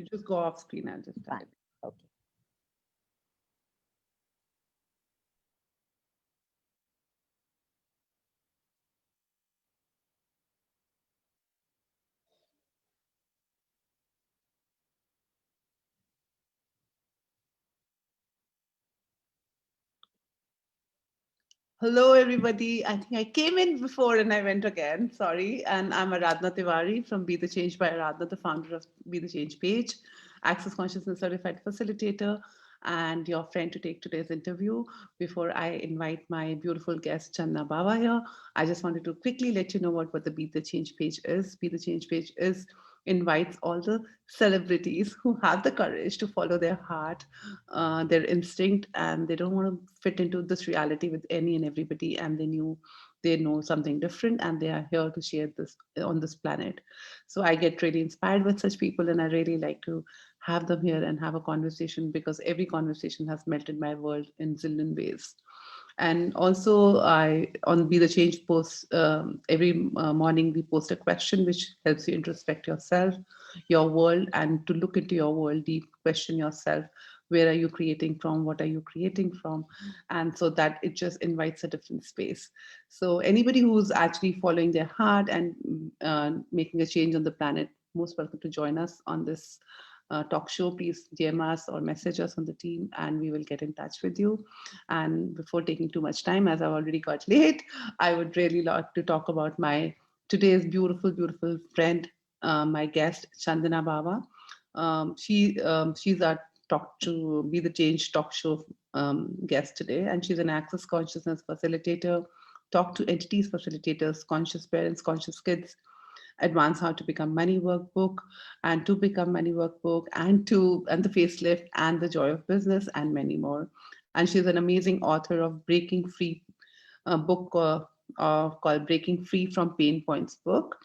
You just go off screen. I'll just tell Fine. it. Okay. Hello, everybody. I think I came in before and I went again. Sorry. And I'm Aradhna Tiwari from Be the Change by Aradhna, the founder of Be the Change page, Access Consciousness Certified Facilitator, and your friend to take today's interview. Before I invite my beautiful guest, Channa Baba here, I just wanted to quickly let you know what the Be the Change page is. Be the Change page is invites all the celebrities who have the courage to follow their heart, their instinct, and they don't want to fit into this reality with any and everybody, and they know something different, and they are here to share this on this planet. So I get really inspired with such people, and I really like to have them here and have a conversation, because every conversation has melted my world in zillion ways. And also, I on Be the Change post every morning we post a question which helps you introspect yourself, your world, and to look into your world deep, question yourself. Where are you creating from? What are you creating from? And so that it just invites a different space. So anybody who's actually following their heart and making a change on the planet, most welcome to join us on this talk show. Please DM us or message us on the team, and we will get in touch with you. And before taking too much time, as I've already got late, I would really like to talk about my today's beautiful, beautiful friend, my guest, Chandana Baba. She's our talk to Be the Change talk show guest today, and she's an access consciousness facilitator, talk to entities facilitators, conscious parents, conscious kids, advance how to become money workbook, and to become money workbook, and the facelift and the joy of business, and many more. And she's an amazing author of Breaking Free, a book called Breaking Free from Pain Points book.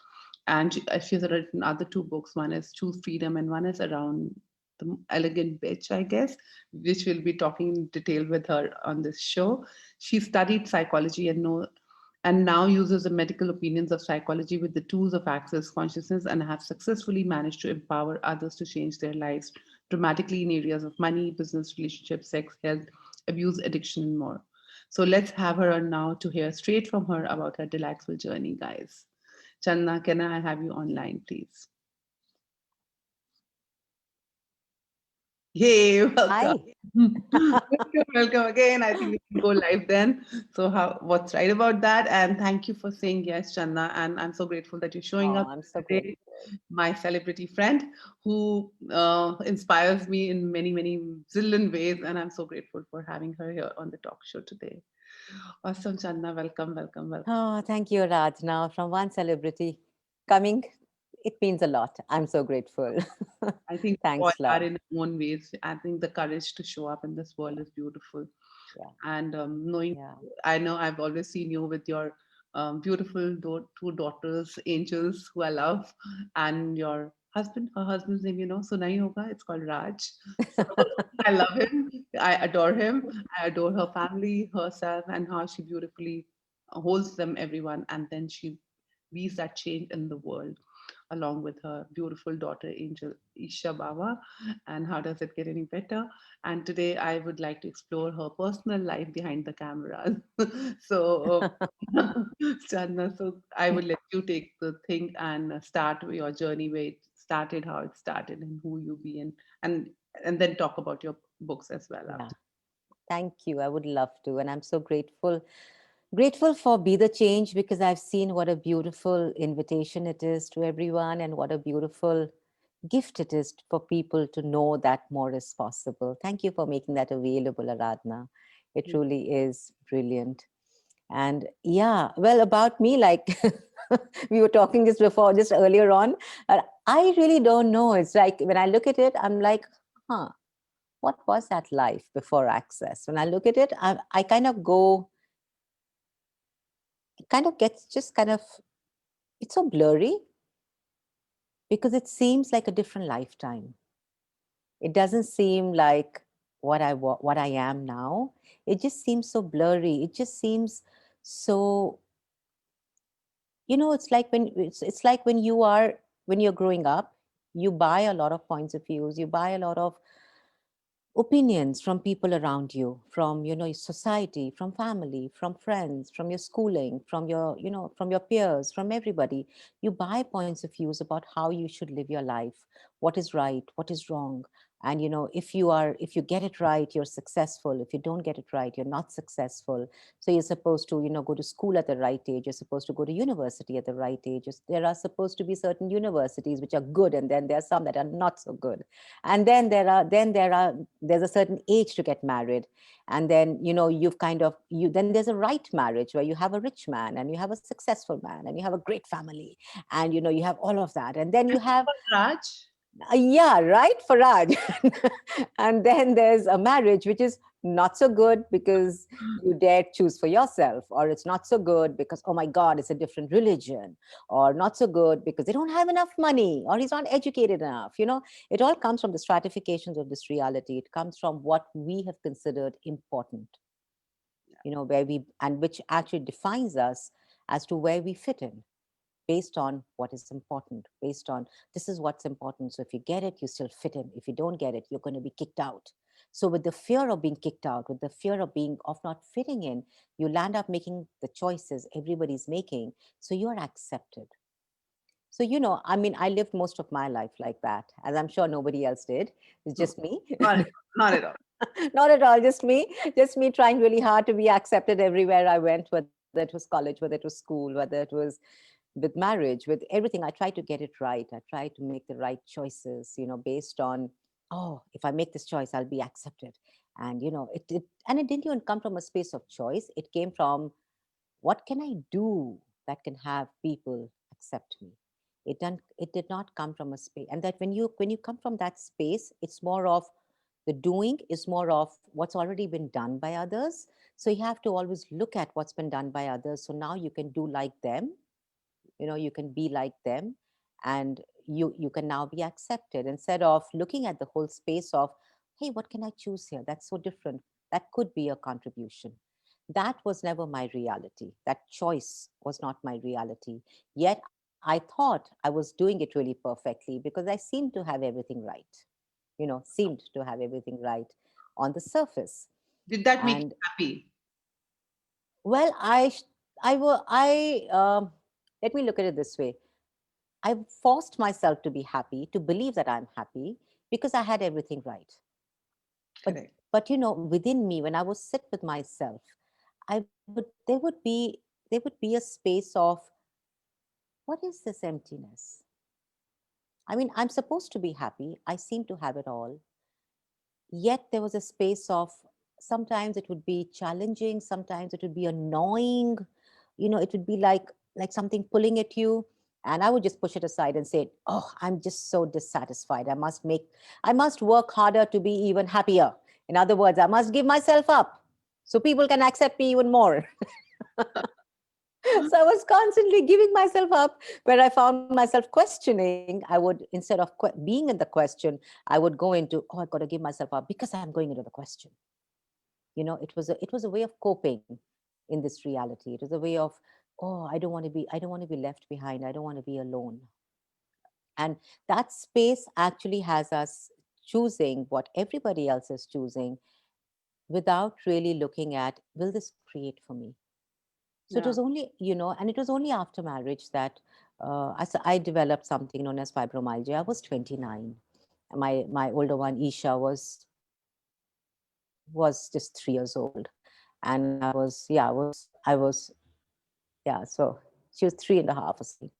And she's written other two books. One is Choose Freedom, and one is Around the Elegant Bitch, I guess, which we'll be talking in detail with her on this show. She studied psychology and now uses the medical opinions of psychology with the tools of access consciousness, and have successfully managed to empower others to change their lives dramatically in areas of money, business, relationships, sex, health, abuse, addiction, and more. So let's have her on now to hear straight from her about her delightful journey, guys. Channa, can I have you online, please? Hey, welcome. Hi. Welcome again. I think we can go live then. So what's right about that? And thank you for saying yes, Channa. And I'm so grateful that you're showing Oh, up I'm so today, grateful. my celebrity friend who inspires me in many, many zillion ways. And I'm so grateful for having her here on the talk show today. Awesome, Channa. Welcome, welcome, welcome. Oh, thank you, Raj. Now, from one celebrity coming, it means a lot. I'm so grateful. I think we all Thanks, are love. in our own ways. I think the courage to show up in this world is beautiful. Yeah, And knowing, yeah. I know I've always seen you with your beautiful two daughters, angels, who I love, and your husband. Her husband's name, so nahi hoga. It's called Raj. So I love him. I adore him. I adore her family, herself, and how she beautifully holds them, everyone, and then she bees that change in the world along with her beautiful daughter Angel Isha Baba. And how does it get any better? And today I would like to explore her personal life behind the cameras. So, Chandna, so I would let you take the thing and start your journey where it started, how it started, and who you be, and then talk about your books as well Yeah. after. Thank you. I would love to. And I'm so grateful. Grateful for Be the Change, because I've seen what a beautiful invitation it is to everyone, and what a beautiful gift it is for people to know that more is possible. Thank you for making that available, Aradhna. It truly is brilliant. And yeah, well, about me, like we were talking just before, just earlier on, I really don't know. It's like when I look at it, I'm like, huh, what was that life before Access? When I look at it, I kind of go, it kind of gets just kind of, it's so blurry, because it seems like a different lifetime. It doesn't seem like what I am now. It just seems so blurry. It just seems so, it's like when it's like when you're growing up, you buy a lot of points of views, you buy a lot of opinions from people around you, from, you know, your society, from family, from friends, from your schooling, from your, you know, from your peers, from everybody. You buy points of views about how you should live your life, what is right, what is wrong. And, you know, if you get it right, you're successful. If you don't get it right, you're not successful. So you're supposed to, you know, go to school at the right age, you're supposed to go to university at the right age. There are supposed to be certain universities which are good, and then there are some that are not so good. And then there's a certain age to get married. And then, you know, you've kind of, then there's a right marriage where you have a rich man and you have a successful man and you have a great family, and, you know, you have all of that. And then you have, Raj? yeah, right, Faraj. And then there's a marriage which is not so good because you dare choose for yourself, or it's not so good because, oh my God, it's a different religion, or not so good because they don't have enough money, or he's not educated enough. You know, it all comes from the stratifications of this reality. It comes from what we have considered important, you know, where we, and which actually defines us as to where we fit in, based on what is important, based on this is what's important. So if you get it, you still fit in. If you don't get it, you're going to be kicked out. So with the fear of being kicked out, with the fear of not fitting in, you land up making the choices everybody's making. So you're accepted. So, you know, I mean, I lived most of my life like that, as I'm sure nobody else did. It's No, just me. not at all. Not at all, just me trying really hard to be accepted everywhere I went, whether it was college, whether it was school, whether it was with marriage, with everything. I tried to get it right. I tried to make the right choices, you know, based on, oh, if I make this choice, I'll be accepted. And, you know, and it didn't even come from a space of choice. It came from, what can I do that can have people accept me? It did not come from a space. And that when you come from that space, it's more of, the doing is more of what's already been done by others. So you have to always look at what's been done by others. So now you can do like them, you know, you can be like them, and you can now be accepted, instead of looking at the whole space of, hey, what can I choose here that's so different, that could be a contribution. That was never my reality. That choice was not my reality. Yet I thought I was doing it really perfectly because I seemed to have everything right, you know, seemed to have everything right on the surface. Did that make you And happy? well, I let me look at it this way. I forced myself to be happy, to believe that I'm happy, because I had everything right. But Correct. but you know, within me, when I would sit with myself, I would there would be a space of, what is this emptiness? I mean, I'm supposed to be happy. I seem to have it all. Yet there was a space of, sometimes it would be challenging, sometimes it would be annoying, you know, it would be like something pulling at you, and I would just push it aside and say, oh, I'm just so dissatisfied, I must work harder to be even happier. In other words, I must give myself up so people can accept me even more. So I was constantly giving myself up, where I found myself questioning. I would, instead of being in the question, I would go into, oh, I've got to give myself up because I'm going into the question. You know, it was a way of coping in this reality. It was a way of, oh, I don't want to be left behind. I don't want to be alone. And that space actually has us choosing what everybody else is choosing, without really looking at, will this create for me? So it was Yeah. only, you know, and it was only after marriage that I developed something known as fibromyalgia. I was 29. My older one, Isha, was just 3 years old, and I was, yeah. So she was 3.5 or something.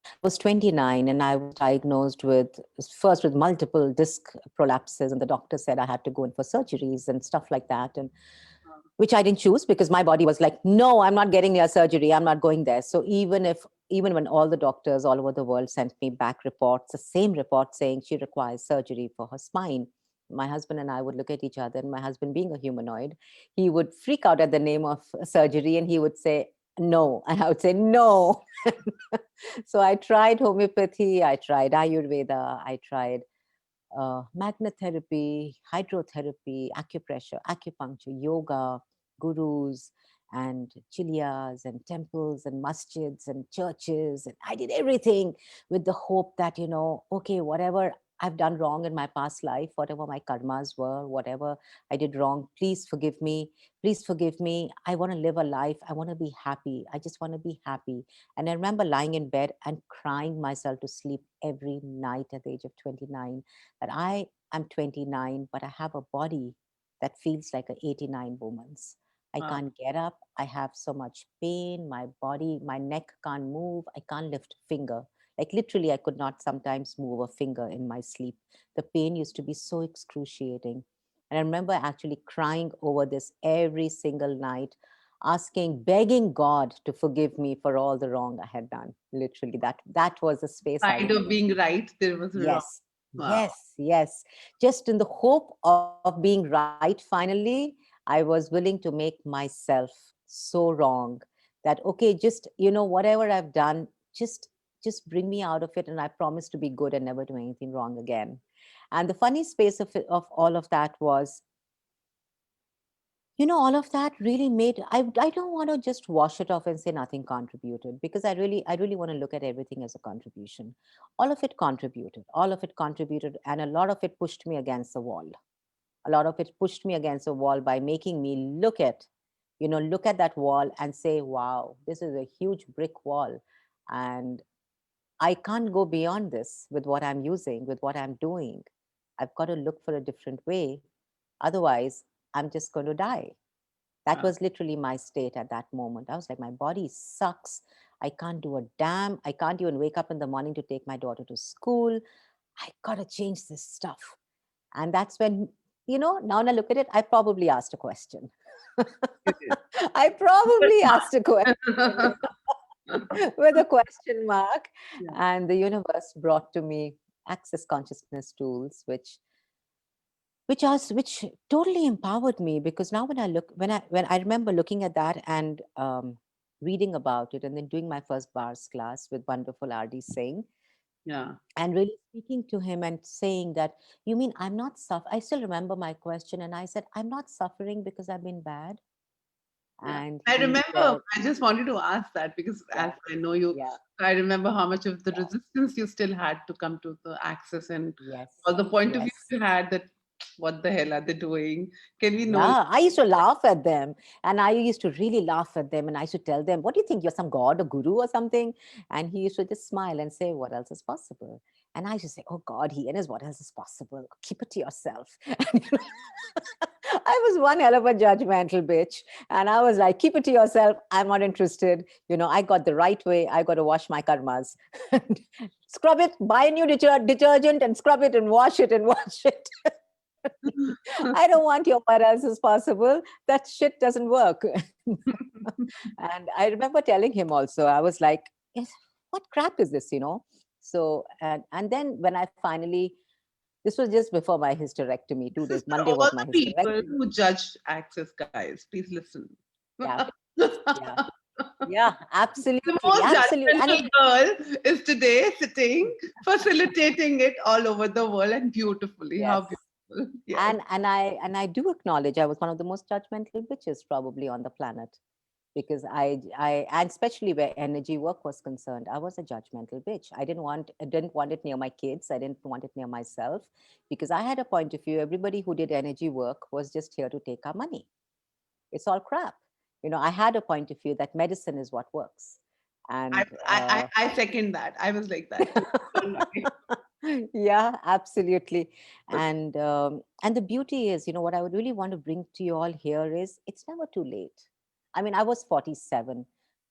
I was 29, and I was diagnosed with, first with multiple disc prolapses, and the doctor said I had to go in for surgeries and stuff like that. And which I didn't choose, because my body was like, no, I'm not getting near surgery. I'm not going there. So even when all the doctors all over the world sent me back reports, the same report saying she requires surgery for her spine, my husband and I would look at each other, and my husband, being a humanoid, he would freak out at the name of surgery, and he would say, no. And I would say, no. So I tried homeopathy, I tried Ayurveda, I tried magnetherapy, hydrotherapy, acupressure, acupuncture, yoga, gurus. and chilias and temples and masjids and churches. And I did everything with the hope that, okay, whatever I've done wrong in my past life, whatever my karmas were, whatever I did wrong, please forgive me. Please forgive me. I want to live a life. I want to be happy. I just want to be happy. And I remember lying in bed and crying myself to sleep every night at the age of 29, that I am 29, but I have a body that feels like a 89 woman's. I Wow. can't get up. I have so much pain. My body, my neck can't move. I can't lift a finger. Like literally, I could not sometimes move a finger in my sleep. The pain used to be so excruciating. And I remember actually crying over this every single night, asking, begging God to forgive me for all the wrong I had done. Literally, that was the space I Kind was of in. being right, there was wrong. Yes, Wow. yes, yes. Just in the hope of being right finally, I was willing to make myself so wrong that, okay, just, whatever I've done, just just bring me out of it, and I promise to be good and never do anything wrong again. And the funny space of all of that was, all of that really made, I don't want to just wash it off and say nothing contributed, because I really want to look at everything as a contribution. All of it contributed, and a lot of it pushed me against the wall. A lot of it pushed me against the wall by making me look at that wall and say, wow, this is a huge brick wall, and I can't go beyond this with what I'm using, with what I'm doing. I've got to look for a different way. Otherwise, I'm just going to die. That Wow. was literally my state at that moment. I was like, my body sucks. I can't do a damn. I can't even wake up in the morning to take my daughter to school. I got to change this stuff. And that's when, now when I look at it, I probably asked a question. You did. I probably asked a question with a question mark. Yeah. And the universe brought to me access consciousness tools, which totally empowered me, because now when I remember looking at that and reading about it, and then doing my first bars class with wonderful RD Singh, Yeah. and really speaking to him and saying that, you mean I'm not I still remember my question, and I said, I'm not suffering because I've been bad. Yeah. And I he remember, said, I just wanted to ask that because yeah, as I know you, yeah, I remember how much of the yeah, resistance you still had to come to the access, and all yes, the point of view yes. you had that what the hell are they doing? Can we know? Yeah, I used to laugh at them, and I used to really laugh at them, and I used to tell them, "What do you think? You're some god or guru or something?" And he used to just smile and say, "What else is possible?" And I used to say, "Oh God, he is. What else is possible? Keep it to yourself." And, I was one hell of a judgmental bitch, and I was like, "Keep it to yourself. I'm not interested. I got the right way. I got to wash my karmas, scrub it, buy a new detergent, and scrub it and wash it and wash it." I don't want your what else is possible. That shit doesn't work. And I remember telling him also, I was like, "Yes, what crap is this?" So, and then when I finally, this was just before my hysterectomy, This 2 days, is for Monday all was my the people hysterectomy. who judge access, guys. Please listen. Yeah, The yeah, yeah, absolutely, most absolutely. And it, judgmental girl is today sitting, facilitating it all over the world and beautifully. How yes. beautiful. Yes. And I do acknowledge I was one of the most judgmental bitches probably on the planet, because and especially where energy work was concerned, I was a judgmental bitch. I didn't want it near my kids. I didn't want it near myself, because I had a point of view. Everybody who did energy work was just here to take our money. It's all crap. I had a point of view that medicine is what works. I, And I second that. I was like that too. Don't worry. yeah, absolutely. And the beauty is, what I would really want to bring to you all here is, it's never too late. I mean, I was 47,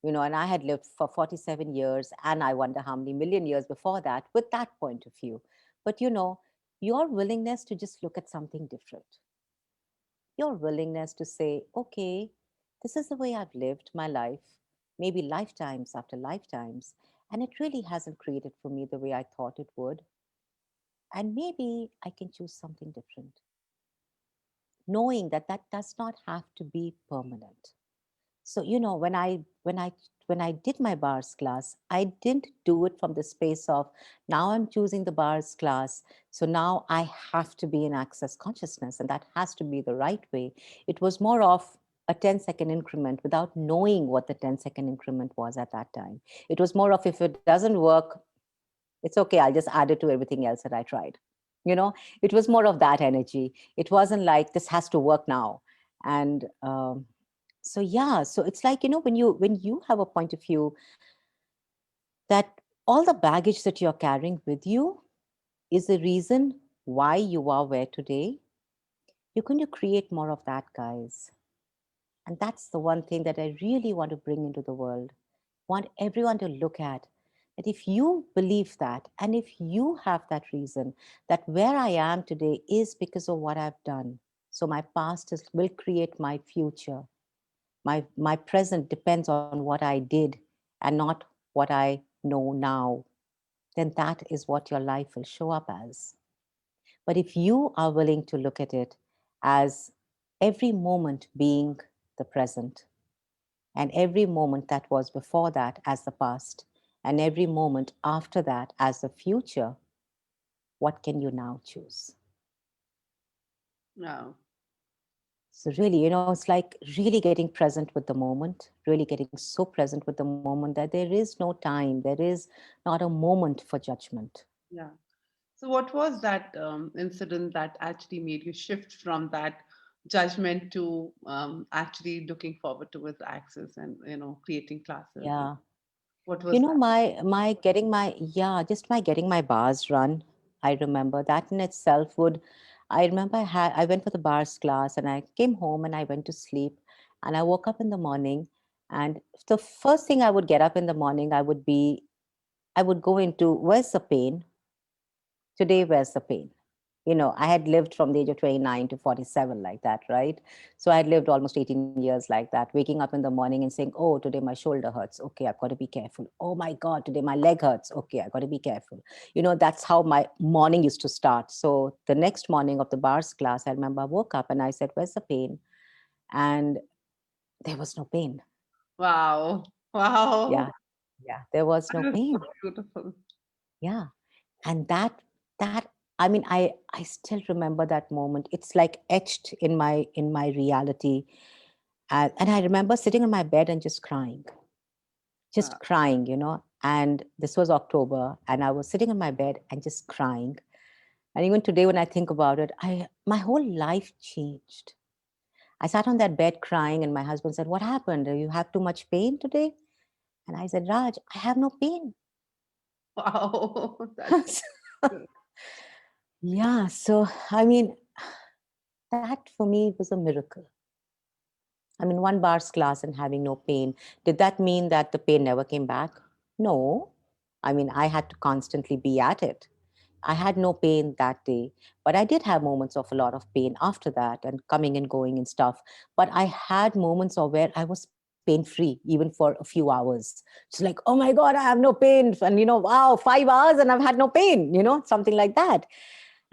and I had lived for 47 years, and I wonder how many million years before that with that point of view. But your willingness to just look at something different, your willingness to say, okay, this is the way I've lived my life, maybe lifetimes after lifetimes, and it really hasn't created for me the way I thought it would, and maybe I can choose something different, knowing that that does not have to be permanent. So when I did my bars class, I didn't do it from the space of, now I'm choosing the bars class, so now I have to be in access consciousness, and that has to be the right way. It was more of, a 10-second increment without knowing what the 10-second increment was at that time. It was more of, if it doesn't work, it's okay, I'll just add it to everything else that I tried. You know, it was more of that energy. It wasn't like this has to work now. And so yeah, so it's like, when you have a point of view that all the baggage that you're carrying with you is the reason why you are where today, you're going to create more of that, guys. And that's the one thing that I really want to bring into the world. Want everyone to look at that if you believe that, and if you have that reason that where I am today is because of what I've done. So my past will create my future. My present depends on what I did and not what I know now. Then that is what your life will show up as. But if you are willing to look at it as every moment being the present, and every moment that was before that as the past, and every moment after that as the future, what can you now choose? No. So, really, it's like really getting present with the moment, really getting so present with the moment that there is no time, there is not a moment for judgment. Yeah. So, what was that incident that actually made you shift from that judgment to actually looking forward towards Access and creating classes? And Yeah. what was that? My getting my, yeah, just my getting my bars run. I remember that in itself would, I remember I went for the bars class and I came home and I went to sleep, and I woke up in the morning, and the first thing I would get up in the morning, I would go into, where's the pain? Today, where's the pain? I had lived from the age of 29 to 47 like that, right? So I had lived almost 18 years like that, waking up in the morning and saying, oh, today my shoulder hurts. Okay, I've got to be careful. Oh my God, today my leg hurts. Okay, I've got to be careful. That's how my morning used to start. So the next morning of the bars class, I remember I woke up and I said, where's the pain? And there was no pain. Wow. Wow. Yeah, yeah, there was no That is so pain. beautiful. Yeah. And that I mean, I still remember that moment. It's like etched in my reality. And I remember sitting on my bed and just Wow. crying, and this was October, and I was sitting on my bed and just crying. And even today when I think about it, I my whole life changed. I sat on that bed crying, and my husband said, what happened? Do you have too much pain today? And I said, Raj, I have no pain. Wow. That's good. Yeah, so I mean, that for me was a miracle. I mean, one bars class and having no pain. Did that mean that the pain never came back? No. I mean, I had to constantly be at it. I had no pain that day, but I did have moments of a lot of pain after that and coming and going and stuff. But I had moments of where I was pain free, even for a few hours. It's like, oh my God, I have no pain. And, wow, 5 hours and I've had no pain, something like that.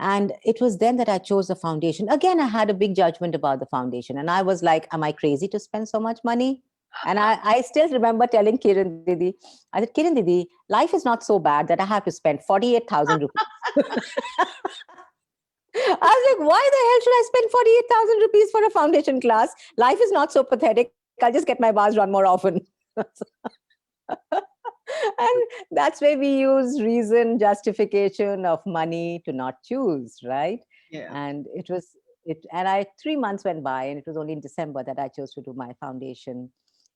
And it was then that I chose the foundation. Again, I had a big judgment about the foundation. And I was like, am I crazy to spend so much money? And I still remember telling Kiran Didi, I said, Kiran Didi, life is not so bad that I have to spend 48,000 rupees. I was like, why the hell should I spend 48,000 rupees for a foundation class? Life is not so pathetic. I'll just get my bars run more often. And that's where we use reason, justification of money to not choose, right? Yeah. And and I 3 months went by, and it was only in December that I chose to do my foundation.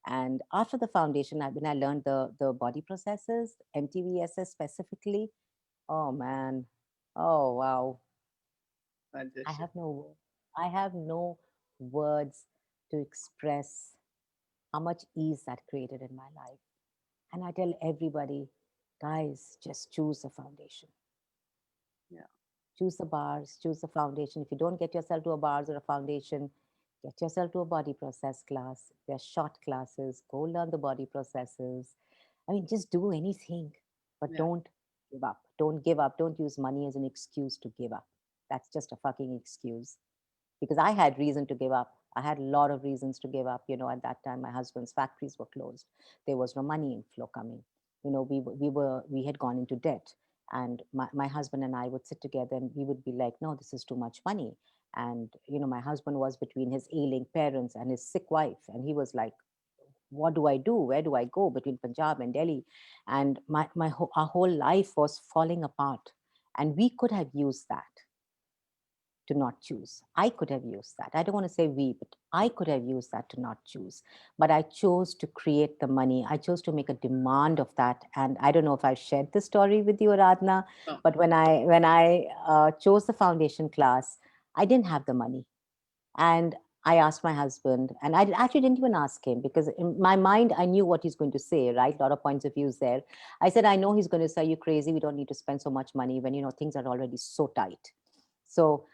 And after the foundation, when I learned the body processes, MTVSS specifically, oh man, oh wow, I Magician. have no, I have no words to express how much ease that created in my life. And I tell everybody, guys, just choose a foundation. Yeah. Choose the bars, choose the foundation. If you don't get yourself to a bars or a foundation, get yourself to a body process class. They're short classes. Go learn the body processes. I mean, just do anything, but Yeah. don't give up. Don't give up. Don't use money as an excuse to give up. That's just a fucking excuse. Because I had reason to give up. I had a lot of reasons to give up. At that time, my husband's factories were closed. There was no money inflow coming. We had gone into debt. And my husband and I would sit together and we would be like, no, this is too much money. And, my husband was between his ailing parents and his sick wife. And he was like, what do I do? Where do I go between Punjab and Delhi? And our whole life was falling apart. And we could have used that to not choose. I could have used that. I don't want to say we, but I could have used that to not choose. But I chose to create the money. I chose to make a demand of that. And I don't know if I've shared this story with you, Aradhana, No. but when I chose the foundation class, I didn't have the money. And I asked my husband, and I actually didn't even ask him because in my mind, I knew what he's going to say, right? A lot of points of views there. I said, I know he's going to say, you crazy. We don't need to spend so much money when, things are already so tight. So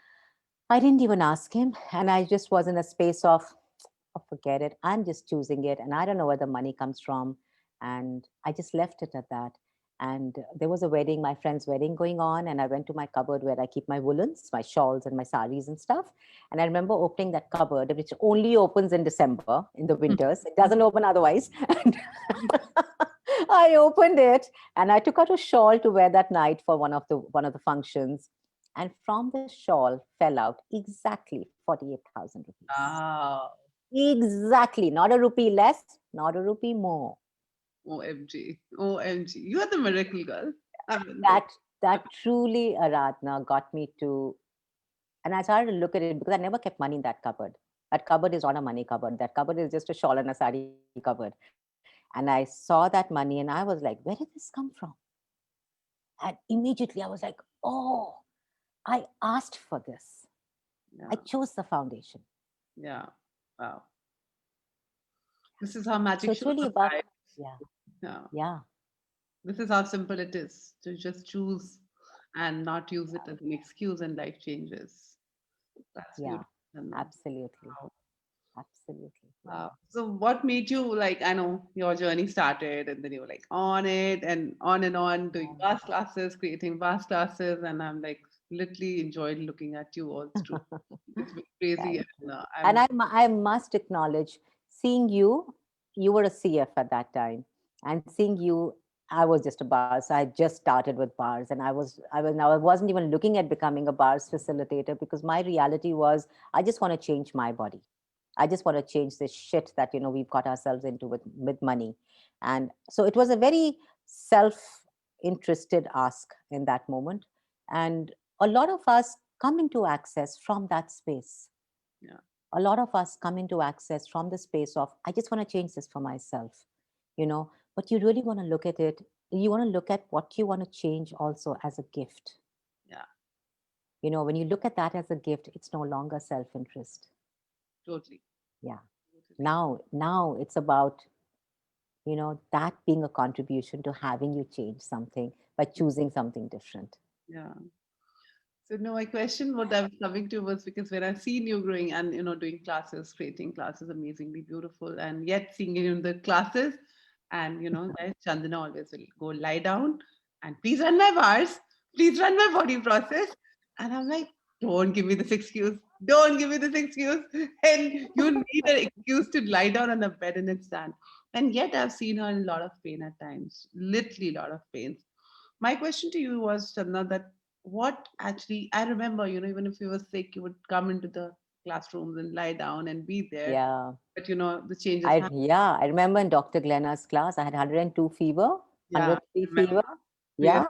I didn't even ask him. And I just was in a space of, oh, forget it. I'm just choosing it. And I don't know where the money comes from. And I just left it at that. And there was a wedding, my friend's wedding going on. And I went to my cupboard where I keep my woolens, my shawls, and my saris and stuff. And I remember opening that cupboard, which only opens in December, in the winters. It doesn't open otherwise. And I opened it and I took out a shawl to wear that night for one of the functions. And from the shawl fell out exactly 48,000 rupees. Wow. Exactly. Not a rupee less, not a rupee more. OMG. OMG. You are the miracle girl. I mean, That truly, Aradhana, got me to, and I started to look at it because I never kept money in that cupboard. That cupboard is not a money cupboard. That cupboard is just a shawl and a sari cupboard. And I saw that money and I was like, where did this come from? And immediately I was like, oh, I asked for this. I yeah. chose the foundation. Yeah. Wow. This is how So magic it's shows really up, about, right? yeah, Yeah. yeah, This is how simple it is to just choose and not use it as an excuse and life changes. That's yeah, beautiful. Chandan. absolutely. Wow. Absolutely. Yeah. Wow. So what made you like, I know your journey started and then you were like on it and on doing vast classes, creating vast classes. And I'm like literally enjoyed looking at you all through. It's been crazy. Thank And you. And I'm I must acknowledge seeing you, you were a CF at that time. And seeing you, I was just a bars. I had just started with bars and I wasn't even looking at becoming a bars facilitator because my reality was I just want to change my body. I just want to change this shit that, we've got ourselves into with money. And so it was a very self-interested ask in that moment. And a lot of us come into access from that space. yeah, A lot of us come into access from the space of I just want to change this for myself, but you really want to look at it. You want to look at what you want to change also as a gift. yeah, When you look at that as a gift, it's no longer self-interest. totally. Yeah. Totally. Now it's about, that being a contribution to having you change something by choosing something different. Yeah. So no, my question what I was coming to was because when I've seen you growing and doing classes, creating classes, amazingly beautiful, and yet seeing you in the classes, and that Chandana always will go lie down and please run my bars, please run my body process, and I'm like, don't give me this excuse, don't give me this excuse, and you need an excuse to lie down on the bed and then stand, and yet I've seen her in a lot of pain at times, literally a lot of pain. My question to you was, Chandana, that what actually, I remember, even if you were sick, you would come into the classrooms and lie down and be there. Yeah. But, the changes happen. I remember in Dr. Glenna's class, I had 102 fever, Yeah, 103 I remember. fever. Yeah, Yeah.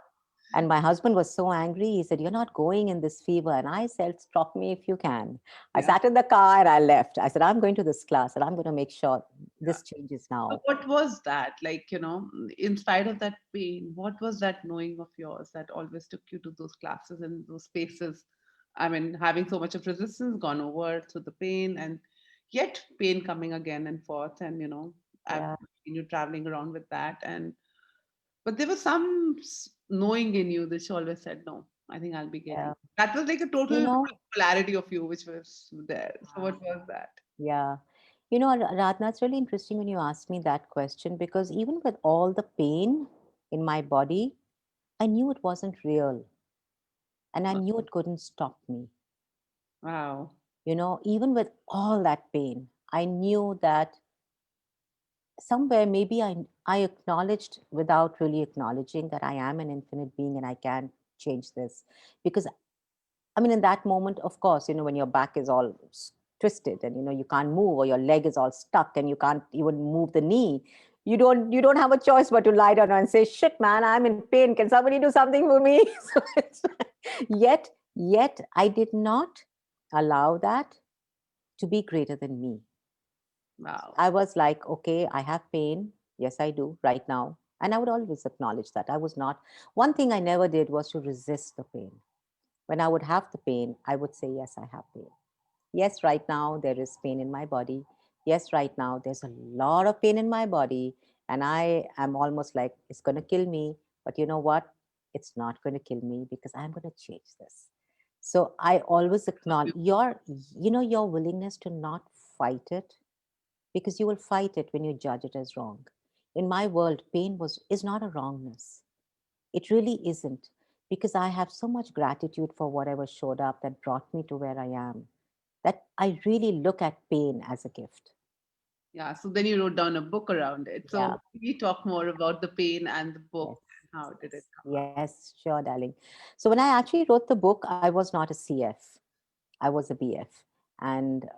And my husband was so angry. He said, you're not going in this fever. And I said, stop me if you can. I yeah, sat in the car and I left. I said, I'm going to this class and I'm going to make sure yeah. this changes So now. what was that? Like, in spite of that pain, what was that knowing of yours that always took you to those classes and those spaces? I mean, having so much of resistance gone over through the pain and yet pain coming again and forth. And, I've Yeah. seen you traveling around with that. And but there was some knowing in you that she always said, no, I think I'll be getting. Yeah. That was like a You total know, polarity of you, which was there. So what was that? yeah. Radhana, it's really interesting when you ask me that question because even with all the pain in my body, I knew it wasn't real and I knew it couldn't stop me. Wow. Even with all that pain, I knew that somewhere maybe I acknowledged without really acknowledging that I am an infinite being and I can change this. Because I mean, in that moment, of course, when your back is all twisted and you can't move, or your leg is all stuck and you can't even move the knee, you don't have a choice but to lie down and say, "Shit, man, I'm in pain. Can somebody do something for me?" So yet I did not allow that to be greater than me. Wow. I was like, okay, I have pain. Yes, I do right now. And I would always acknowledge that. I was not, one thing I never did was to resist the pain. When I would have the pain, I would say, yes, I have pain. Yes, right now there is pain in my body. Yes, right now there's a lot of pain in my body. And I am almost like, it's going to kill me. But you know what? It's not going to kill me because I'm going to change this. So I always acknowledge your willingness to not fight it, because you will fight it when you judge it as wrong. In my world, pain is not a wrongness. It really isn't, because I have so much gratitude for whatever showed up that brought me to where I am, that I really look at pain as a gift. Yeah. So then you wrote down a book around it. Yeah. So we talk more about the pain and the Yes. book and how did it Yes. come up? Yes. Sure, darling. So when I actually wrote the book, I was not a CF. I was a BF. And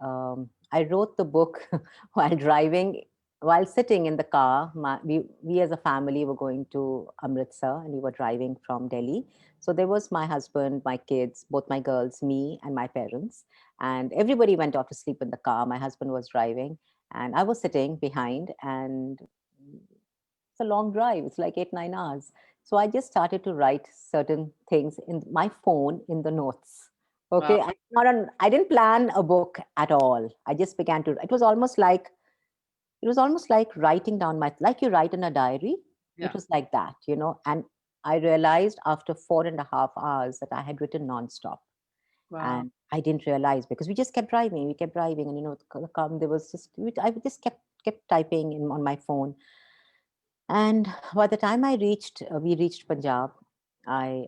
I wrote the book while driving, while sitting in the car. We as a family were going to Amritsar and we were driving from Delhi. So there was my husband, my kids, both my girls, me, and my parents. And everybody went off to sleep in the car. My husband was driving, and I was sitting behind. And it's a long drive, it's like 8 9 hours. So I just started to write certain things in my phone in the notes. Wow. Okay, I didn't plan a book at all. I just began to. It was almost like writing down like you write in a diary. It Yeah. was like that. And I realized after 4.5 hours that I had written nonstop. Wow. And I didn't realize, because we kept driving, and there was I just kept typing on my phone. And by the time we reached Punjab, I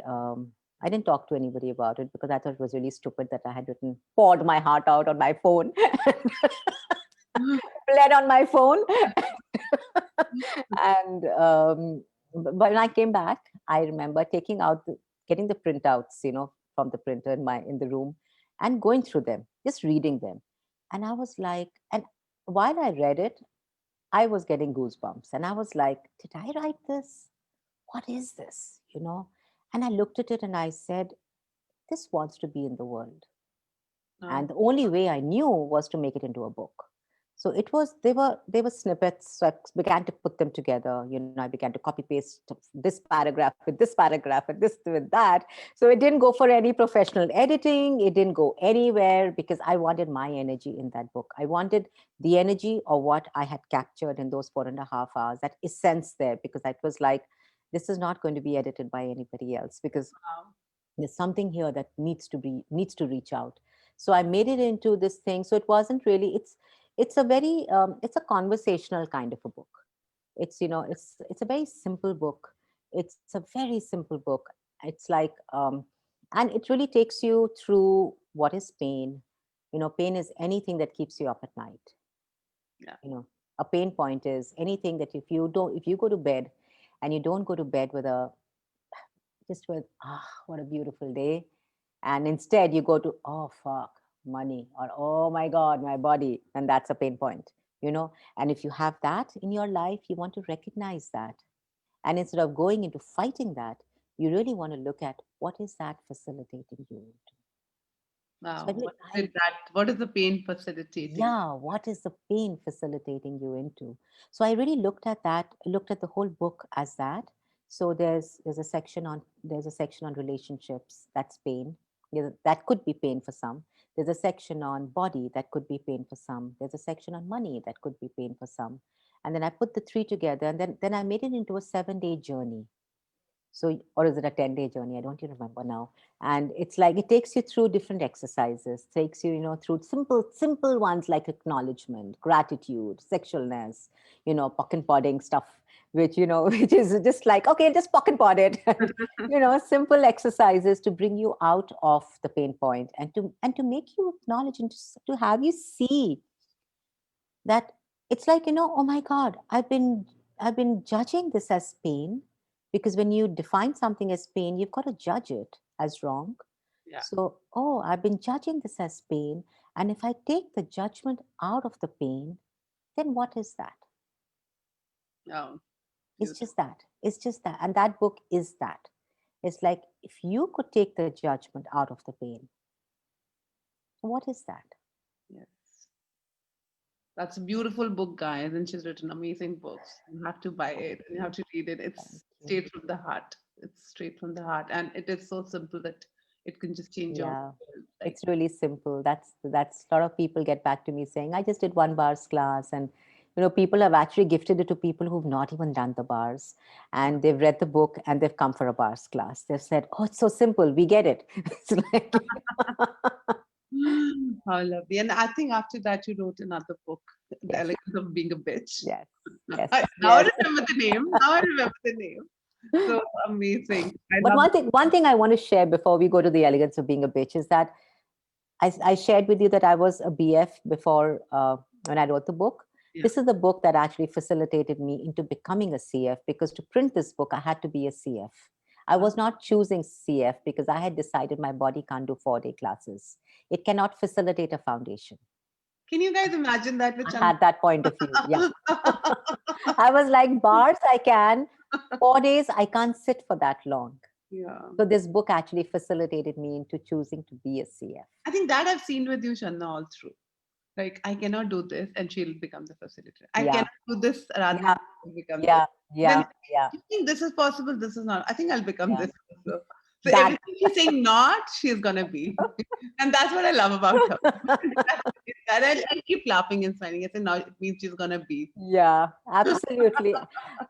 I didn't talk to anybody about it, because I thought it was really stupid that I had poured my heart out on my phone, bled on my phone. And but when I came back, I remember getting the printouts, from the printer in the room, and going through them, just reading them. And I was like, and while I read it, I was getting goosebumps, and I was like, did I write this? What is this? And I looked at it and I said, this wants to be in the world. And Oh, the only way I knew was to make it into a book. So they were snippets. So I began to put them together. I began to copy paste this paragraph with this paragraph and this with that. So it didn't go for any professional editing. It didn't go anywhere, because I wanted my energy in that book. I wanted the energy of what I had captured in those 4.5 hours, that essence there, because I was like, this is not going to be edited by anybody else, because wow. there's something here that needs to reach out. So I made it into this thing. So it wasn't really, it's a conversational kind of a book. It's a very simple book. It's a very simple book. It's like, and it really takes you through what is pain. Pain is anything that keeps you up at night. Yeah. A pain point is anything that, if you go to bed and you don't go to bed with a just with, what a beautiful day, and instead you go to, oh fuck, money, or oh my god, my body, and that's a pain point. And if you have that in your life, you want to recognize that, and instead of going into fighting that, you really want to look at what is that facilitating you into. So Wow. What is the pain facilitating? yeah, what is the pain facilitating you into? So I really looked at the whole book as that. So there's a section on relationships, that's pain. That could be pain for some. There's a section on body, that could be pain for some. There's a section on money, that could be pain for some. And then I put the three together, and then I made it into a 7-day journey. So, or is it a 10-day journey? I don't even remember now. And it's like it takes you through different exercises, takes you through simple ones like acknowledgement, gratitude, sexualness, pock and podding stuff, which which is just like, okay, just pock and pod it. And simple exercises to bring you out of the pain point, and to make you acknowledge, and to have you see that it's like, oh my God, I've been judging this as pain, because when you define something as pain, you've got to judge it as wrong. Yeah. So, oh, I've been judging this as pain. And if I take the judgment out of the pain, then what is that? Oh, It's beautiful. just that. It's just that. And that book is that. It's like, if you could take the judgment out of the pain, what is that? Yes. That's a beautiful book, guys, and she's written amazing books. You have to buy it and you have to read it. Thank It's you. straight from the heart. It's straight from the heart, and it is so simple that it can just change your Yeah. world. Like, It's really simple. That's a lot of people get back to me saying, I just did one bars class, and people have actually gifted it to people who've not even done the bars, and they've read the book and they've come for a bars class. They've said, oh, it's so simple, we get it. It's like how lovely. And I think after that, you wrote another book, The yes, Elegance of Being a Bitch. yes, yes, Now I yes. remember the name. Now I remember the name. So amazing. I But love one thing I want to share before we go to the elegance of being a bitch is that I shared with you that I was a BF before, when I wrote the book. yeah. This is the book that actually facilitated me into becoming a CF, because to print this book, I had to be a CF. I was not choosing CF because I had decided my body can't do 4-day classes. It cannot facilitate a foundation. Can you guys imagine that with I Chandra? had that point of view. Yeah. I was like, bars, I can. 4 days, I can't sit for that long. Yeah. So this book actually facilitated me into choosing to be a CF. I think that I've seen with you, Shanna, all through. Like, I cannot do this, and she'll become the facilitator. I Yeah. cannot do this, Radha Yeah. will become this. Yeah. Then Yeah. Yeah. you think this is possible, this is not. I think I'll become Yeah. this also. So That. everything she's saying not, she's gonna be. And that's what I love about her. That I'll keep laughing and smiling. I say now it means she's gonna be. Yeah, absolutely.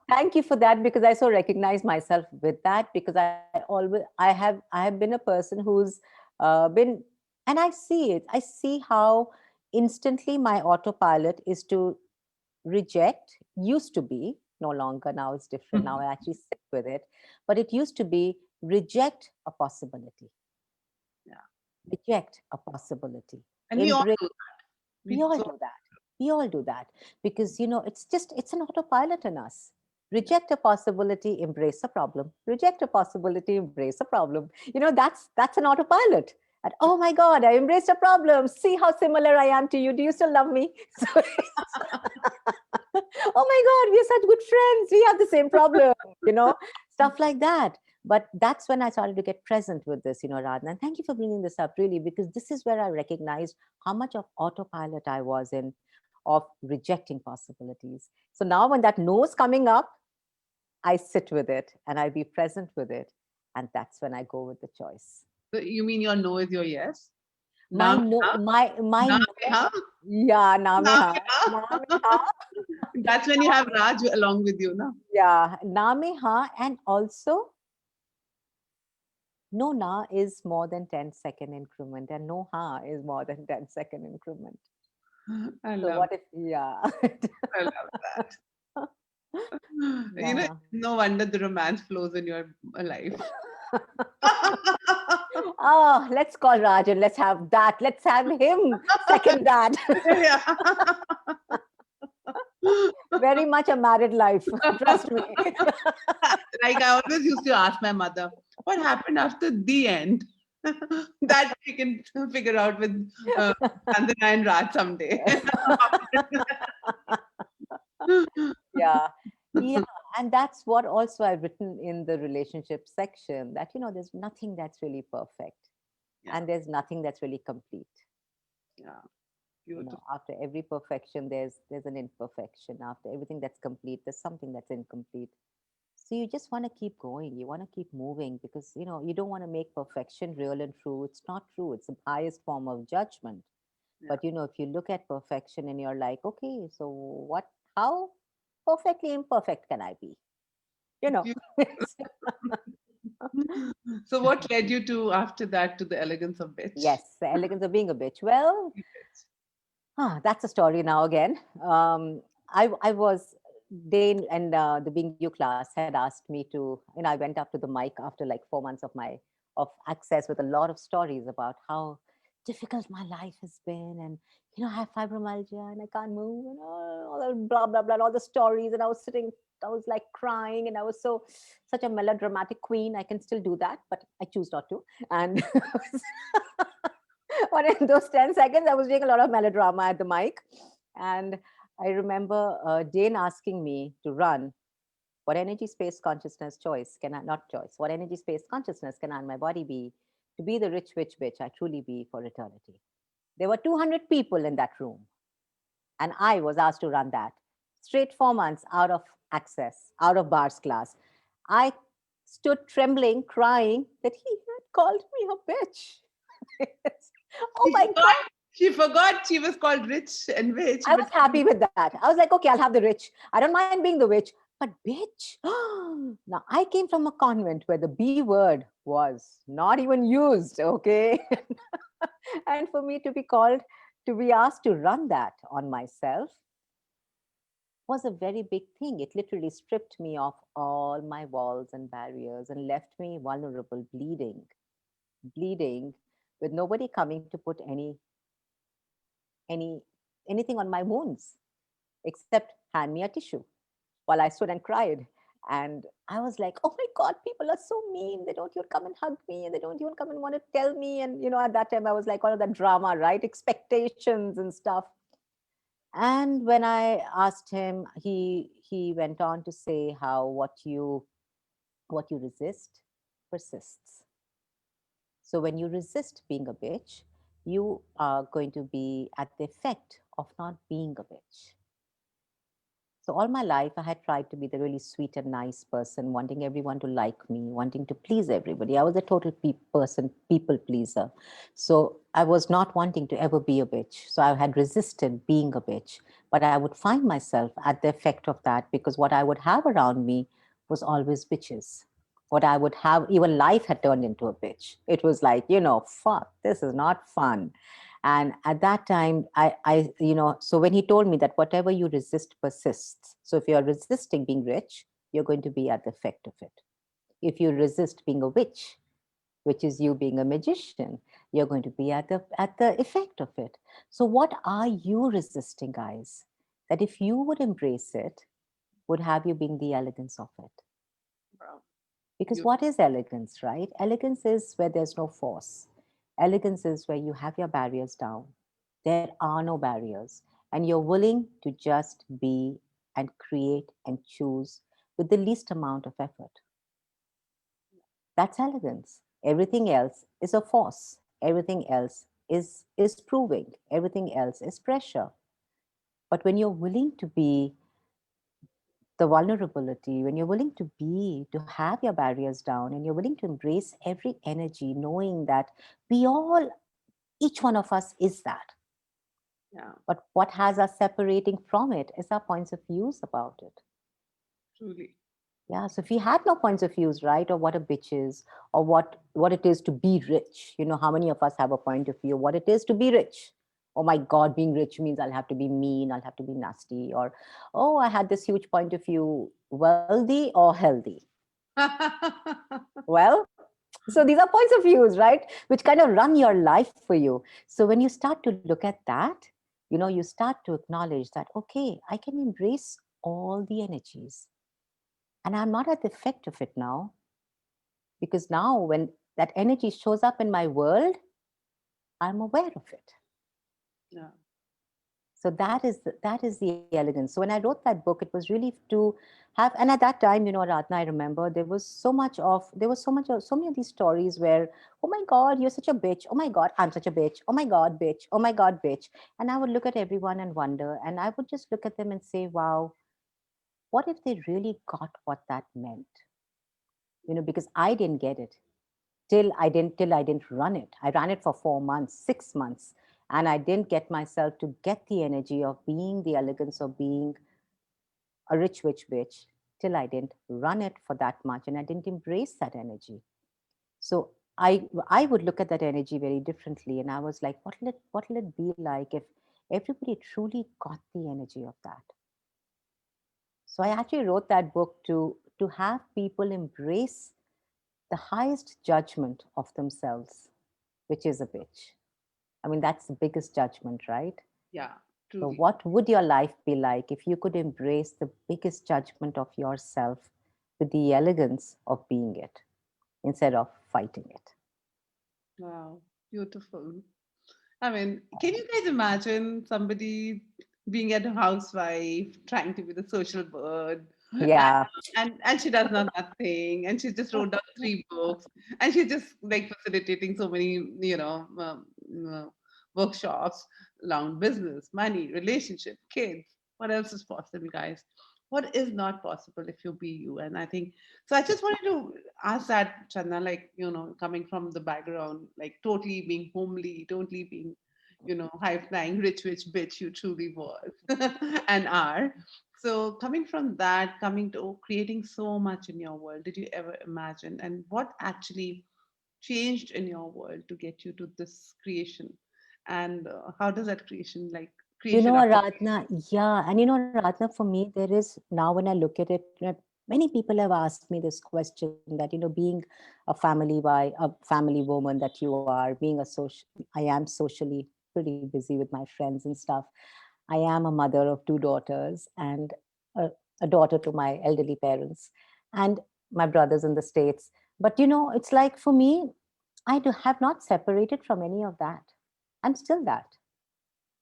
Thank you for that, because I so recognize myself with that, because I have been a person who's been, and I see it. I see how instantly my autopilot is to reject. Used to be, no longer. Now it's different. Now I actually sit with it. But it used to be reject a possibility, Yeah. reject a possibility, And we all embrace. do that. We We all so do that. We all do that, because it's an autopilot in us. yeah. Reject a possibility, embrace a problem. Reject a possibility, embrace a problem. That's an autopilot. And oh my God, I embraced a problem. See how similar I am to you. Do you still love me? So oh my God, we're such good friends. We have the same problem, stuff like that. But that's when I started to get present with this, Radha. And thank you for bringing this up, really, because this is where I recognized how much of autopilot I was in, of rejecting possibilities. So now when that no is coming up, I sit with it and I be present with it. And that's when I go with the choice. So you mean your no is your yes? My Now, no, huh? my Now, no, huh? yeah, Now, nameha, nameha. That's when you have Raj along with you, no? Yeah, nameha, and also no na is more than 10-second increment, and no ha is more than 10-second increment. I So love, what if, yeah. I love that. Yeah. No wonder the romance flows in your life. Oh, let's call Rajan. Let's have that. Let's have him second that. Yeah. Very much a married life. Trust me. Like I always used to ask my mother, what happened after the end? That we can figure out with Chandana and Raj someday. Yeah. Yeah. And that's what also I've written in the relationship section, that, there's nothing that's really perfect, Yeah, and there's nothing that's really complete. yeah, beautiful. After every perfection, there's an imperfection. After everything that's complete, there's something that's incomplete. So you just want to keep going. You want to keep moving, because you don't want to make perfection real and true. It's not true. It's the highest form of judgment. Yeah. But if you look at perfection and you're like, okay, so what? How perfectly imperfect can I be? You know. Beau- So what led you to after that to the elegance of bitch? Yes, the elegance of being a bitch. Well, that's a story now again. I was Dane and the Being You class had asked me to, I went up to the mic after like 4 months of access with a lot of stories about how difficult my life has been, and I have fibromyalgia and I can't move, and all the blah blah blah, all the stories. And I was sitting, I was like crying, and I was such a melodramatic queen. I can still do that, but I choose not to. And but in those 10 seconds, I was doing a lot of melodrama at the mic. And I remember Dane asking me to run. What energy, space, consciousness, choice can I, not choice, what energy, space, consciousness can I and my body be to be the rich witch bitch I truly be for eternity? There were 200 people in that room, and I was asked to run that. Straight 4 months out of access, out of bars class. I stood trembling, crying that he had called me a bitch. Oh She my forgot. God. She forgot she was called Rich and Witch, I but was happy with that. I was like, okay, I'll have the rich. I don't mind being the witch, but bitch. Now, I came from a convent where the B word was not even used, okay? And for me to be called, to be asked to run that on myself was a very big thing. It literally stripped me of all my walls and barriers and left me vulnerable, bleeding, with nobody coming to put any anything on my wounds except hand me a tissue while I stood and cried. And I was like, oh my God, people are so mean. They don't even come and hug me, and they don't even come and want to tell me. And, at that time I was like, all of that drama, right? Expectations and stuff. And when I asked him, he went on to say how what you resist persists. So when you resist being a bitch, you are going to be at the effect of not being a bitch. So all my life, I had tried to be the really sweet and nice person, wanting everyone to like me, wanting to please everybody. I was a total people pleaser. So I was not wanting to ever be a bitch. So I had resisted being a bitch, but I would find myself at the effect of that, because what I would have around me was always bitches. What I would have, even life had turned into a bitch. It was like, fuck, this is not fun. And at that time, so when he told me that whatever you resist persists. So if you're resisting being rich, you're going to be at the effect of it. If you resist being a witch, which is you being a magician, you're going to be at the effect of it. So what are you resisting, guys? That if you would embrace it, would have you being the elegance of it. wow, Because you, what is elegance, right? Elegance is where there's no force. Elegance is where you have your barriers down. There are no barriers. And you're willing to just be and create and choose with the least amount of effort. That's elegance. Everything else is a force. Everything else is proving. Everything else is pressure. But when you're willing to be the vulnerability, when you're willing to have your barriers down, and you're willing to embrace every energy, knowing that we all, each one of us is that. yeah, But what has us separating from it is our points of views about it. truly. Yeah. So if we had no points of views, right, or what a bitch is, or what it is to be rich, how many of us have a point of view what it is to be rich? Oh my God, being rich means I'll have to be mean, I'll have to be nasty, or oh, I had this huge point of view, wealthy or healthy. Well, so these are points of views, right, which kind of run your life for you. So when you start to look at that, you start to acknowledge that, okay, I can embrace all the energies, and I'm not at the effect of it now, because now when that energy shows up in my world, I'm aware of it. Yeah. So that is the elegance. So when I wrote that book, it was really to have, and at that time, Ratna, I remember there was so many of these stories where, oh my God, you're such a bitch, oh my God, I'm such a bitch, oh my God, bitch, oh my God, bitch. And I would look at everyone and wonder, and I would just look at them and say, wow, what if they really got what that meant? Because I didn't get it till I didn't run it. I ran it for 4 months, 6 months, and I didn't get myself to get the energy of being the elegance of being a rich witch bitch till I didn't run it for that much, and I didn't embrace that energy. So I would look at that energy very differently, and I was like, what will it be like if everybody truly got the energy of that? So I actually wrote that book to have people embrace the highest judgment of themselves, which is a bitch. I mean, that's the biggest judgment, right? Yeah, So, truly. what would your life be like if you could embrace the biggest judgment of yourself with the elegance of being it instead of fighting it? Wow, beautiful. I mean, can you guys imagine somebody being a housewife, trying to be the social bird, Yeah. and she does not nothing, and she just wrote down 3 books, and she's just like facilitating so many, uh, workshops around business, money, relationship, kids. What else is possible, guys? What is not possible if you be you? And I think so. I just wanted to ask that, Chanda, like, coming from the background, like totally being homely, totally being, high flying, rich bitch you truly was and are. So coming from that, coming to creating so much in your world, did you ever imagine? And what actually changed in your world to get you to this creation? And how does that creation, like You creation know, of Aradhana, yeah. And you know, Aradhana, for me, there is now when I look at it, many people have asked me this question that, being a family woman that you are, being I am socially pretty busy with my friends and stuff. I am a mother of 2 daughters and a daughter to my elderly parents and my brothers in the States. But, it's like for me, have not separated from any of that. I'm still that,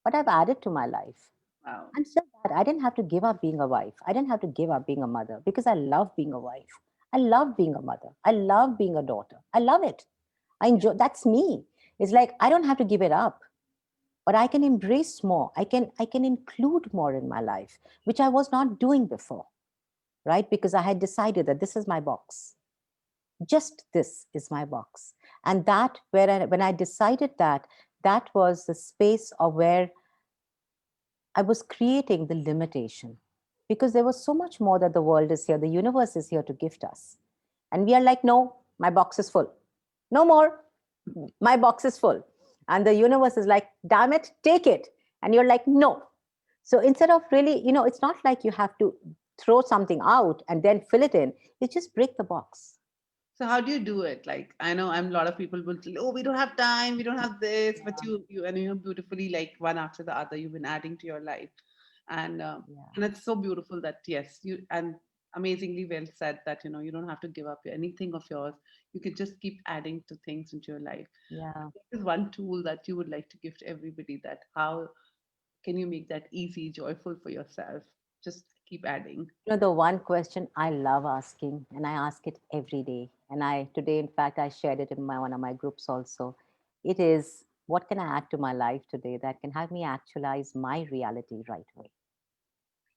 but I've added to my life. wow? I'm still that. I didn't have to give up being a wife. I didn't have to give up being a mother because I love being a wife. I love being a mother. I love being a daughter. I love it. I Yeah, enjoy that's me. It's like I don't have to give it up, but I can embrace more. I can include more in my life, which I was not doing before, right? Because I had decided that this is my box. Just this is my box. And that when I decided that, that was the space of where I was creating the limitation because there was so much more that the world is here, the universe is here to gift us. And we are like, no, my box is full. No more. My box is full. And the universe is like, damn it, take it. And you're like, no. So instead of really, it's not like you have to throw something out and then fill it in, you just break the box. so how do you do it? Like, I know I'm a lot of people will say, oh, we don't have time, we don't have this, but Yeah. you beautifully, like one after the other, you've been adding to your life. And Yeah. and it's so beautiful that yes, you and amazingly well said that you don't have to give up anything of yours. You can just keep adding to things into your life. Yeah. This is one tool that you would like to give to everybody, that how can you make that easy, joyful for yourself? Just keep adding. The one question I love asking, and I ask it every day, and today, in fact, I shared it in one of my groups also. It is, what can I add to my life today that can help me actualize my reality right away?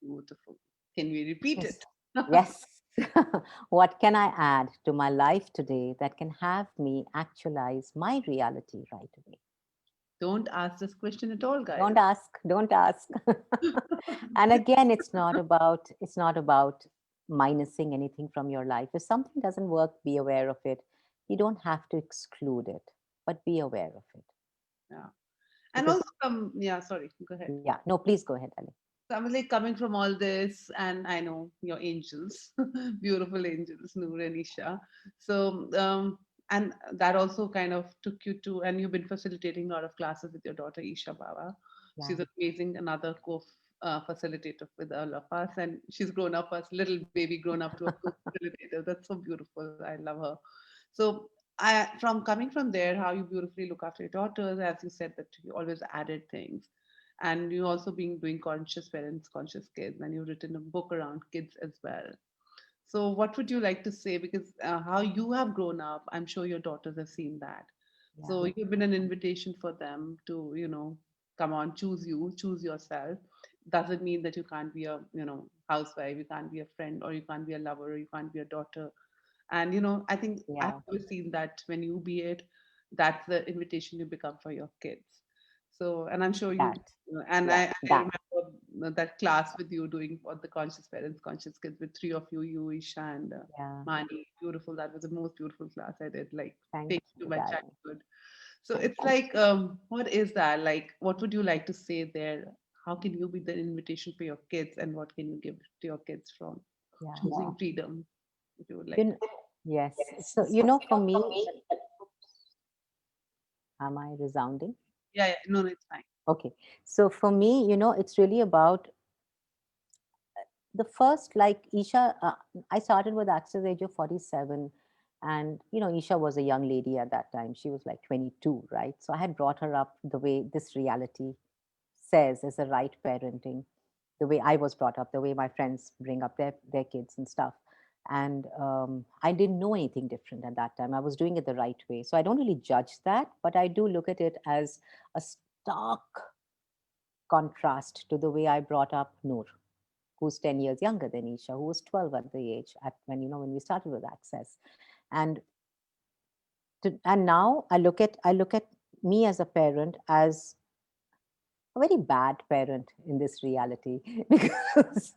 Beautiful. Can we repeat Yes. it? Yes. What can I add to my life today that can have me actualize my reality right away? Don't ask this question at all, guys. Don't ask, don't ask. And again, it's not about minusing anything from your life. If something doesn't work, be aware of it. You don't have to exclude it, but be aware of it. Yeah. And Because also yeah, sorry, go ahead. yeah, no, please go ahead, Ali. So I was like coming from all this, and I know your angels, beautiful angels, Noor and Isha. So, and that also kind of took you to, and you've been facilitating a lot of classes with your daughter, Isha Baba. Yeah. She's amazing, another facilitator with all of us, and she's grown up as little baby, grown up to a co-facilitator. That's so beautiful. I love her. So, from coming from there, how you beautifully look after your daughters, as you said that you always added things, and you also been doing conscious parents, conscious kids, and you've written a book around kids as well. So what would you like to say, because how you have grown up, I'm sure your daughters have seen that. Yeah. So you've been an invitation for them to come on, choose you, choose yourself. Doesn't mean that you can't be a housewife, you can't be a friend, or you can't be a lover, or you can't be a daughter. And I think I've Yeah. always seen that when you be it, that's the invitation you become for your kids. So, and I'm sure That. and Yeah. I That. remember that class with you doing for the conscious parents, conscious kids with three of you, Isha and Yeah. Mani. Beautiful. That was the most beautiful class I did. Like, Thank take you to you, my darling. childhood. So Thank it's you. like, what is that? Like, what would you like to say there? How can you be the invitation for your kids, and what can you give to your kids from Yeah. choosing freedom, if you would You like to? know, yes. So, for me, am I resounding? Yeah, no, no, it's fine. Okay. So for me, it's really about the first, like Isha, I started with Access age of 47. And, Isha was a young lady at that time. She was like 22, right? So I had brought her up the way this reality says is the right parenting, the way I was brought up, the way my friends bring up their kids and stuff. And I didn't know anything different at that time. I was doing it the right way. So I don't really judge that, but I do look at it as a stark contrast to the way I brought up Noor, who's 10 years younger than Isha, who was 12 at the age at when we started with Access. And and now I look at me as a parent as a very bad parent in this reality because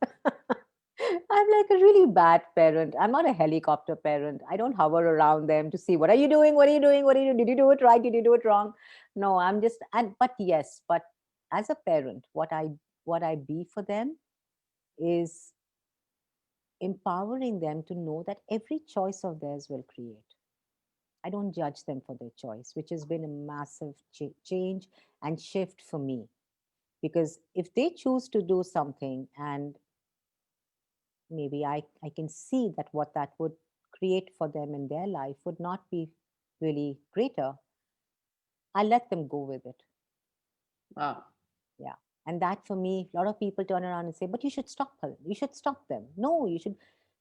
I'm like a really bad parent. I'm not a helicopter parent. I don't hover around them to see what are you doing? What are you doing? What are you doing? Did you do it right? Did you do it wrong? No, I'm just but yes, but as a parent, what I be for them is empowering them to know that every choice of theirs will create. I don't judge them for their choice, which has been a massive change and shift for me. Because if they choose to do something and maybe I can see that what that would create for them in their life would not be really greater, I let them go with it. Wow. Yeah. And that for me, a lot of people turn around and say, but you should stop her. You should stop them. No, you should.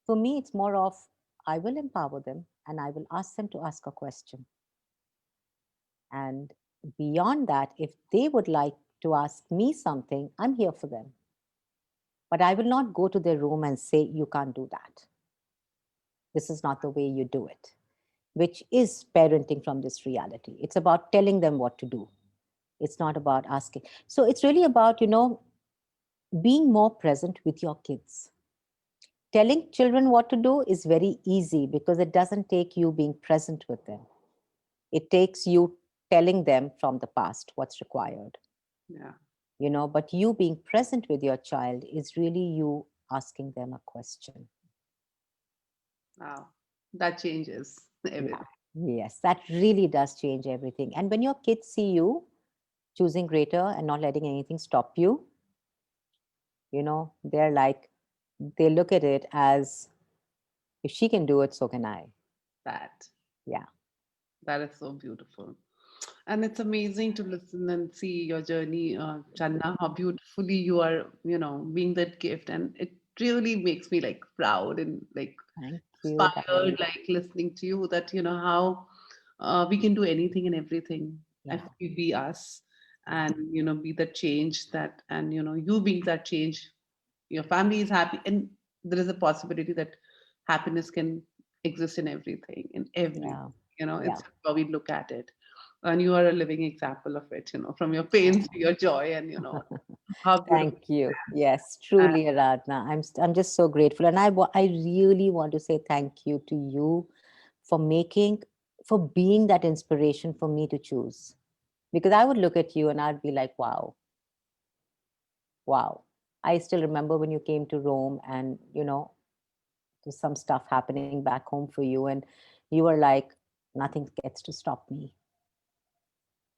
For me, it's more of I will empower them and I will ask them to ask a question. And beyond that, if they would like to ask me something, I'm here for them. But I will not go to their room and say, you can't do that. This is not the way you do it, which is parenting from this reality. It's about telling them what to do. It's not about asking. So it's really about, being more present with your kids. Telling children what to do is very easy because it doesn't take you being present with them. It takes you telling them from the past what's required, Yeah. but you being present with your child is really you asking them a question. Wow. That changes Yeah. everything. Yes, that really does change everything. And when your kids see you choosing greater and not letting anything stop you, they're like, they look at it as if she can do it, so can I. That. Yeah. That is so beautiful. And it's amazing to listen and see your journey, Channa, how beautifully you are, being that gift. And it really makes me like proud and like Thank you, inspired, darling. like listening to you that, how we can do anything and everything if Yeah. we be us Yeah. and, be the change that, and, you being that change, your family is happy. And there is a possibility that happiness can exist in everything, in everything. Yeah. Yeah. It's how we look at it. And you are a living example of it, from your pains to your joy, and how beautiful. Thank you. Yes, truly, Aradhana. I'm just so grateful, and I really want to say thank you to you for for being that inspiration for me to choose. Because I would look at you and I'd be like, wow, wow. I still remember when you came to Rome, and there's some stuff happening back home for you, and you were like, nothing gets to stop me.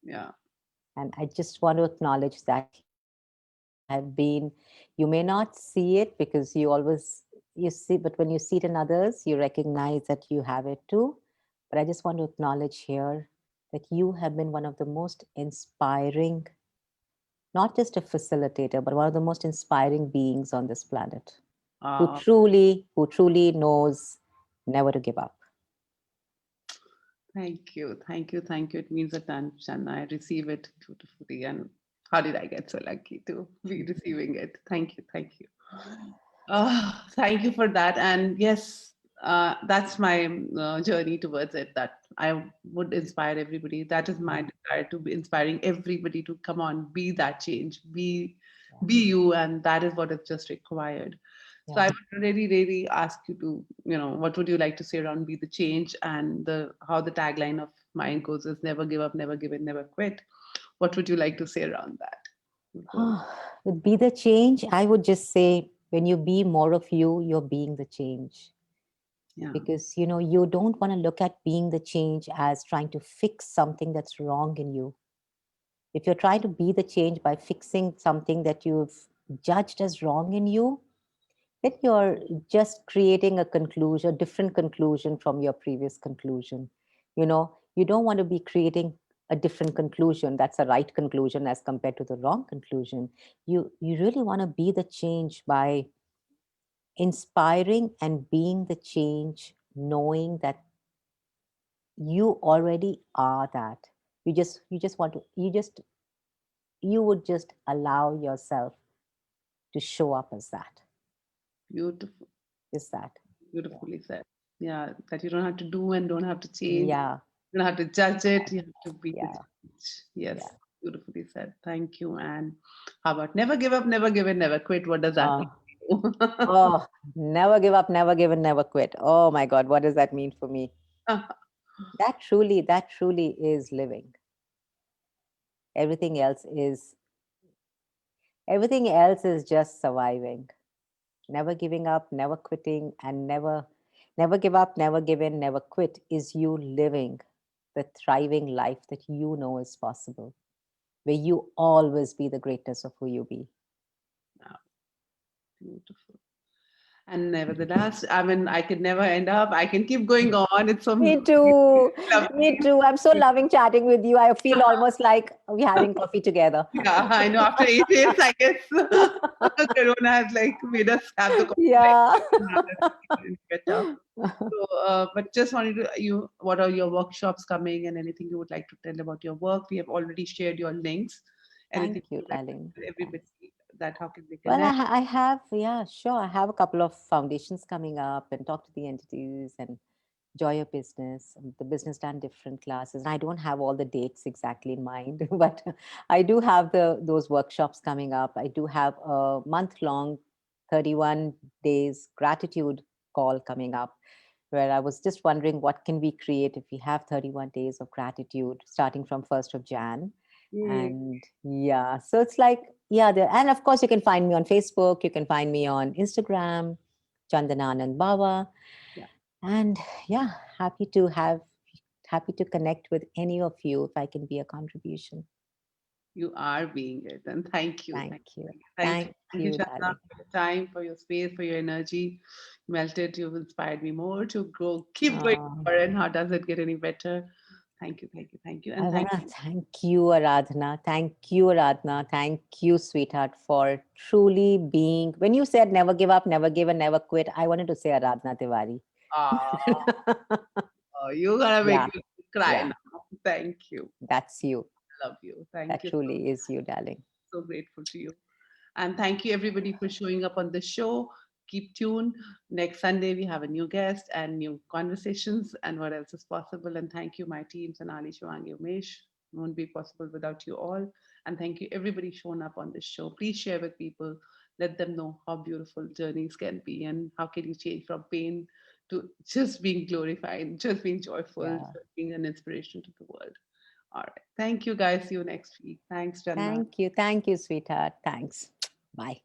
Yeah. And I just want to acknowledge that you have been, you may not see it because you see, but when you see it in others, you recognize that you have it too. But I just want to acknowledge here that you have been one of the most inspiring, not just a facilitator, but one of the most inspiring beings on this planet uh, who truly knows never to give up. Thank you, thank you, thank you. It means a ton, Shanna. I receive it beautifully. And how did I get so lucky to be receiving it? Thank you, thank you. Thank you for that. And yes, that's my journey towards it. That I would inspire everybody. That is my desire, to be inspiring everybody to come on, be that change, be you, and that is what is just required. So I Yeah. would really, really ask you to, what would you like to say around be the change, and the how the tagline of mine goes is never give up, never give in, never quit. What would you like to say around that? Before, With Be the Change, I would just say when you be more of you, you're being the change. yeah, Because you don't want to look at being the change as trying to fix something that's wrong in you. If you're trying to be the change by fixing something that you've judged as wrong in you, then you're just creating a conclusion, different conclusion from your previous conclusion. You don't want to be creating a different conclusion that's a right conclusion as compared to the wrong conclusion. You really want to be the change by inspiring and being the change, knowing that you already are that. You just want to you would just allow yourself to show up as that. Beautiful. Is that? Beautifully said. Yeah, that you don't have to do and don't have to change. Yeah. You don't have to judge it. You have to be the Yeah. change. Yes, Yeah. beautifully said. Thank you. And how about never give up, never give in, never quit? What does that mean to you? Oh, never give up, never give in, never quit. Oh my God, what does that mean for me? That truly is living. Everything else is just surviving. Never giving up, never quitting, and never give up, never give in, never quit is you living the thriving life that you know is possible, where you always be the greatness of who you be. Beautiful. And nevertheless, I mean, I could never end up. I can keep going on. It's so Me too. Me lovely. too. I'm so loving chatting with you. I feel almost like we're having coffee together. Yeah, I know. After 8 days, I guess Corona has like made us have the Yeah. conversation better. So, but just wanted to what are your workshops coming and anything you would like to tell about your work? We have already shared your links. Anything Thank you, you would like to darling. tell Thanks. everybody that how can they Well, connect? I have, yeah, sure. I have a couple of foundations coming up and talk to the entities and enjoy your business. The business done different classes. And I don't have all the dates exactly in mind, but I do have those workshops coming up. I do have a month-long 31 days gratitude call coming up, where I was just wondering what can we create if we have 31 days of gratitude starting from 1st of Jan. Yay. And yeah, so it's like, yeah, and of course you can find me on Facebook, you can find me on Instagram, Chandana Anand Baba. Yeah, And yeah, happy to connect with any of you if I can be a contribution. you are being it. And thank you. Thank Thank you. you. Thank you. Thank Thank you, you, Shana, darling. for your time, for your space, for your energy. Melted. You've inspired me more to go, keep going Uh, forward. And how does it get any better? Thank you. Thank you. Thank you. I And want thank to thank you, Aradhana. Thank you, Aradhana. Thank you, sweetheart, for truly being. When you said never give up, never give and never quit, I wanted to say Aradhana Tiwari. you're gonna make Yeah, me cry yeah, now. Thank you. that's you. Love you. Thank That you. truly is you, darling. So grateful to you. And thank you everybody for showing up on the show. Keep tuned. Next Sunday, we have a new guest and new conversations and what else is possible. And thank you, my team, Sonali, Shivangi, Umesh. Won't be possible without you all. And thank you, everybody showing up on this show. Please share with people. Let them know how beautiful journeys can be and how can you change from pain to just being glorified, just being joyful, Yeah. just being an inspiration to the world. All right. Thank you, guys. See you next week. Thanks, Chandan. Thank you. Thank you, sweetheart. Thanks. Bye.